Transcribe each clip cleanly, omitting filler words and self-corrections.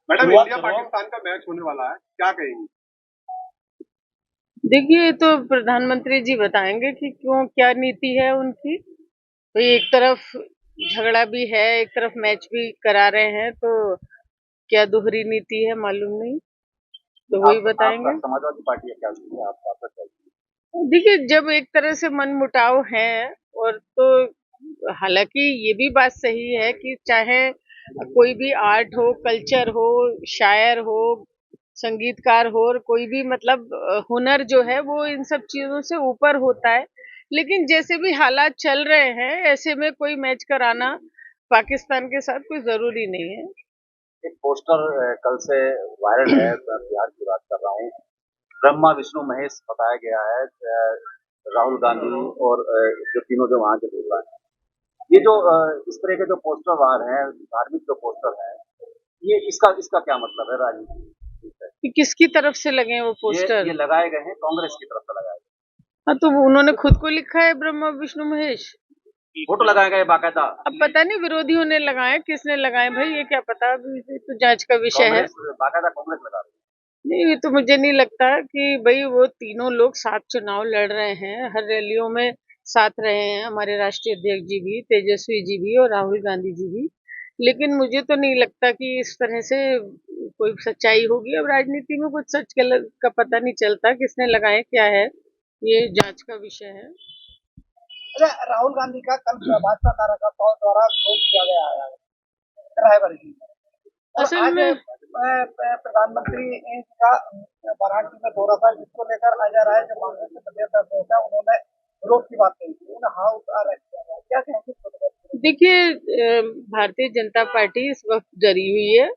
Madam, India Pakistan का match होने वाला है, क्या कहेंगी? देखिए, ये तो प्रधानमंत्री जी बताएंगे कि क्यों, क्या नीति है उनकी। तो एक तरफ झगड़ा भी है, एक तरफ मैच भी करा रहे हैं, तो क्या दोहरी नीति है मालूम नहीं, तो वही आपका बताएंगे। समाजवादी पार्टी है क्या? आपका क्या? देखिए, जब एक तरह से मनमुटाव है, और तो हालांकि ये भी बात सही है कि चाहे कोई भी आर्ट हो, कल्चर हो, शायर हो, संगीतकार हो, और कोई भी मतलब हुनर जो है वो इन सब चीजों से ऊपर होता है। लेकिन जैसे भी हालात चल रहे हैं, ऐसे में कोई मैच कराना पाकिस्तान के साथ कोई जरूरी नहीं है। एक पोस्टर कल से वायरल है, मैं बिहार की बात कर रहा हूँ। ब्रह्मा विष्णु महेश बताया गया है, राहुल गांधी और जो तीनों जो वहाँ के नेता हैं। ये जो इस तरह के जो पोस्टर बाहर हैं, धार्मिक जो पोस्टर हैं, ये इसका इसका क्या मतलब है राजनीति? कि किसकी तरफ से लगे वो पोस्टर? ये लगाए गए हैं कांग्रेस की तरफ से लगाए हाँ, तो उन्होंने खुद को लिखा है ब्रह्मा विष्णु महेश। गए, फोटो लगाए गए बाकायदा। अब पता नहीं विरोधियों ने लगाए, किसने लगाए भाई, ये क्या पता, अभी ये तो जांच का विषय है। कांग्रेस बाकायदा कांग्रेस लगा रही नहीं, ये तो मुझे नहीं लगता कि भाई वो तीनों लोग साथ चुनाव लड़ रहे हैं, हर रैलियों में साथ रहे हैं, हमारे राष्ट्रीय अध्यक्ष जी भी, तेजस्वी जी भी और राहुल गांधी जी भी। लेकिन मुझे तो नहीं लगता कि इस तरह से कोई सच्चाई होगी। अब राजनीति में कुछ सच गलत का पता नहीं चलता, किसने लगाए क्या है, ये जांच का विषय है। अच्छा, राहुल गांधी का कल भाजपा कार्यकर्ताओं द्वारा विरोध किया गया है रायबरेली में, और असल आज में प्रधानमंत्री का वाराणसी में दौरा था, जिसको लेकर अजय राय जो कांग्रेस के प्रदेश अध्यक्ष है, उन्होंने विरोध की बात कही थी, उन्हें हाँ उतार किया गया। क्या कहेंगे इस पर? देखिए, भारतीय जनता पार्टी इस वक्त डरी हुई है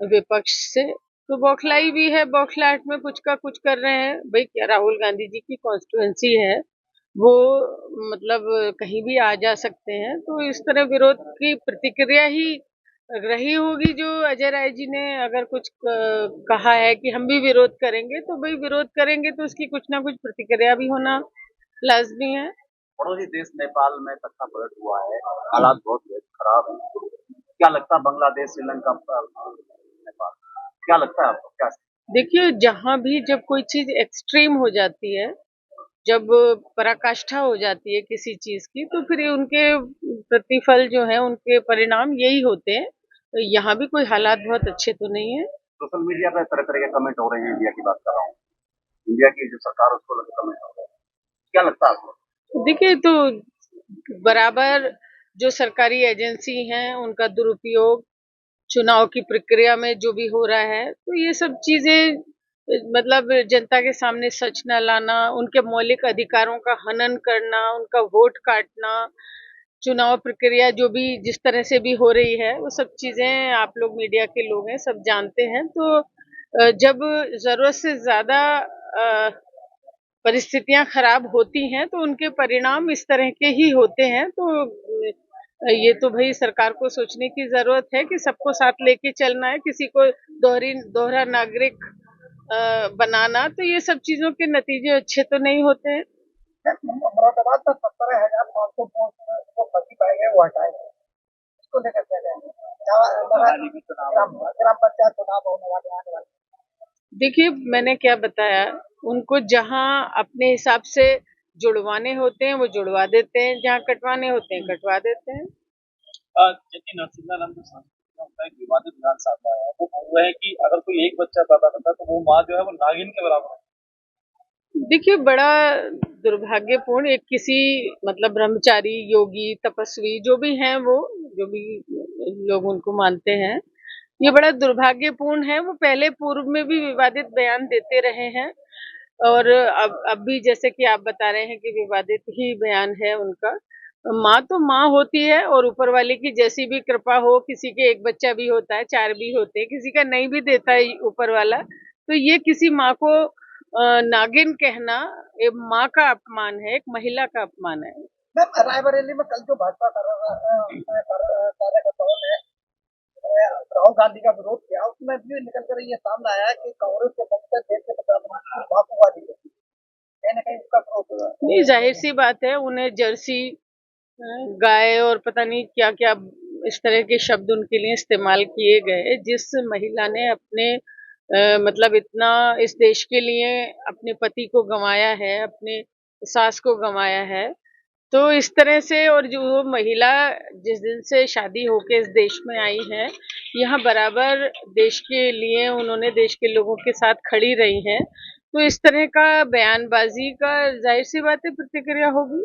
विपक्ष से, तो बौखलाई भी है, बौखलाहट में कुछ का कुछ कर रहे हैं। भाई, क्या राहुल गांधी जी की कॉन्स्टिट्युएंसी है, वो मतलब कहीं भी आ जा सकते हैं, तो इस तरह विरोध की प्रतिक्रिया ही रही होगी। जो अजय राय जी ने अगर कुछ कहा है कि हम भी विरोध करेंगे, तो भाई विरोध करेंगे तो उसकी कुछ ना कुछ प्रतिक्रिया भी होना लाजमी है। पड़ोसी देश नेपाल में तख्ता पलट हुआ है, हालात बहुत खराब है। क्या लगता है बांग्लादेश, श्रीलंका, नेपाल, क्या लगता है आपको क्या? देखिए, जहां भी जब कोई चीज एक्सट्रीम हो जाती है, जब पराकाष्ठा हो जाती है किसी चीज की, तो फिर ये उनके प्रतिफल जो है, उनके परिणाम यही होते हैं। तो यहाँ भी कोई हालात बहुत अच्छे तो नहीं है। सोशल मीडिया पे तरह तरह के कमेंट हो रहे हैं, इंडिया की बात कर रहा हूँ, इंडिया की जो सरकार उसको लेकर कमेंट हो रहे हैं, क्या लगता है आपको? देखिए, तो बराबर जो सरकारी एजेंसी हैं उनका दुरुपयोग चुनाव की प्रक्रिया में जो भी हो रहा है, तो ये सब चीजें मतलब जनता के सामने सच न लाना, उनके मौलिक अधिकारों का हनन करना, उनका वोट काटना, चुनाव प्रक्रिया जो भी जिस तरह से भी हो रही है, वो सब चीजें आप लोग मीडिया के लोग हैं, सब जानते हैं। तो जब जरूरत से ज्यादा परिस्थितियां खराब होती हैं, तो उनके परिणाम इस तरह के ही होते हैं। तो ये तो भाई सरकार को सोचने की जरूरत है कि सबको साथ लेके चलना है, किसी को दोहरा नागरिक बनाना, तो ये सब चीजों के नतीजे अच्छे तो नहीं होते हैं। मुरादाबाद में 17,500 पोस्ट जो फर्जी पाए गए वो हटाए गए, इसको लेकर क्या कहेंगे? ग्राम पंचायत चुनाव होने वाले, आने वाले। देखिए, मैंने क्या बताया, उनको जहां अपने हिसाब से जुड़वाने होते हैं वो जुड़वा देते हैं, जहां कटवाने होते हैं कटवा देते हैं। जबकि नरसिंहानंद का एक विवादित बयान सामने आया है, वो बोल रहे हैं कि अगर कोई एक बच्चा पैदा करता है तो वो माँ जो है वो नागिन के बराबर है। देखिए, बड़ा दुर्भाग्यपूर्ण, एक किसी मतलब ब्रह्मचारी, योगी, तपस्वी जो भी हैं, वो जो भी लोग उनको मानते हैं, ये बड़ा दुर्भाग्यपूर्ण है। वो पहले पूर्व में भी विवादित बयान देते रहे हैं, और अब भी जैसे कि आप बता रहे हैं कि विवादित ही बयान है उनका। माँ तो माँ होती है, और ऊपर वाले की जैसी भी कृपा हो, किसी के एक बच्चा भी होता है, चार भी होते हैं, किसी का नहीं भी देता है ऊपर वाला। तो ये किसी माँ को नागिन कहना एक माँ का अपमान है, एक महिला का अपमान है। मैम, रायबरेली में कल जो भाजपा कार्यकर्ताओं ने राहुल गांधी का विरोध किया, उसमें भी निकल कर ये सामने आया कि कांग्रेस के पक्ष से देश के प्रधानमंत्री बापूवादी कहीं ना कहीं उसका विरोध हुआ। नहीं, जाहिर सी बात है, उन्हें जर्सी गाय और पता नहीं क्या क्या इस तरह के शब्द उनके लिए इस्तेमाल किए गए। जिस महिला ने अपने मतलब इतना इस देश के लिए अपने पति को गंवाया है, अपने सास को गंवाया है, तो इस तरह से, और जो वो महिला जिस दिन से शादी होके इस देश में आई है, यहाँ बराबर देश के लिए उन्होंने देश के लोगों के साथ खड़ी रही हैं, तो इस तरह का बयानबाजी का ज़ाहिर-सी बात है प्रतिक्रिया होगी।